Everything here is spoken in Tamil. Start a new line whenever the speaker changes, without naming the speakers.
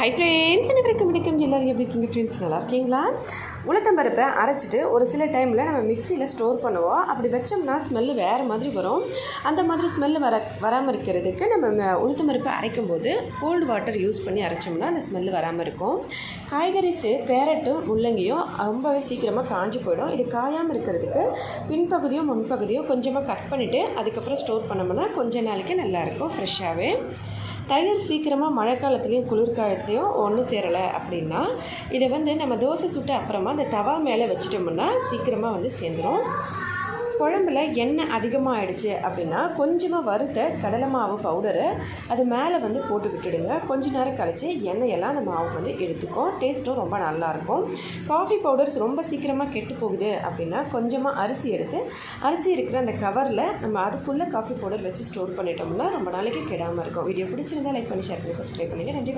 ஹை ஃப்ரெண்ட்ஸ், எனக்கு வணக்கம். எல்லோரும் எப்படி இருக்கீங்க ஃப்ரெண்ட்ஸ்? நல்லா இருக்கீங்களா? உளுத்தம்பருப்பை அரைச்சிட்டு ஒரு சில டைமில் நம்ம மிக்சியில் ஸ்டோர் பண்ணுவோம். அப்படி வச்சோம்னா ஸ்மெல்லு வேறு மாதிரி வரும். அந்த மாதிரி ஸ்மெல்லு வராமல் இருக்கிறதுக்கு நம்ம உளுத்தம்பருப்பை அரைக்கும் போது கோல்டு வாட்டர் யூஸ் பண்ணி அரைச்சோம்னா அந்த ஸ்மெல்லு வராமல் இருக்கும். காய்கறிஸு கேரட்டும் முள்ளங்கியும் ரொம்பவே சீக்கிரமாக காஞ்சி போயிடும். இது காயாமல் இருக்கிறதுக்கு பின்பகுதியும் முன்பகுதியும் கொஞ்சமாக கட் பண்ணிவிட்டு அதுக்கப்புறம் ஸ்டோர் பண்ணோம்னா கொஞ்ச நாளைக்கு நல்லாயிருக்கும் ஃப்ரெஷ்ஷாகவே. தயிர் சீக்கிரமாக மழைக்காலத்துலேயும் குளிர்காலத்துலேயும் ஒன்று சேரலை அப்படின்னா இதை நம்ம தோசை சுட்டு அப்புறமா அந்த தவா மேலே வச்சிட்டோம்னா சீக்கிரமாக சேர்ந்துடும். குழம்புல எண்ணெய் அதிகமாக ஆகிடுச்சு அப்படின்னா கொஞ்சமாக வறுத்த கடலை மாவு பவுடரை அது மேலே போட்டு விட்டுடுங்க. கொஞ்ச நேரம் கழித்து எண்ணெயெல்லாம் அந்த மாவு எடுத்துக்கும். டேஸ்ட்டும் ரொம்ப நல்லாயிருக்கும். காஃபி பவுடர்ஸ் ரொம்ப சீக்கிரமாக கெட்டு போகுது அப்படின்னா கொஞ்சமாக அரிசி எடுத்து அரிசி இருக்கிற அந்த கவரில் நம்ம அதுக்குள்ளே காஃபி பவுடர் வச்சு ஸ்டோர் பண்ணிட்டோம்னா ரொம்ப நாளைக்கு கெடாமல் இருக்கும். வீடியோ பிடிச்சிருந்தால் லைக் பண்ணி ஷேர் பண்ணி சப்ஸ்கிரைப் பண்ணிங்க. நன்றி.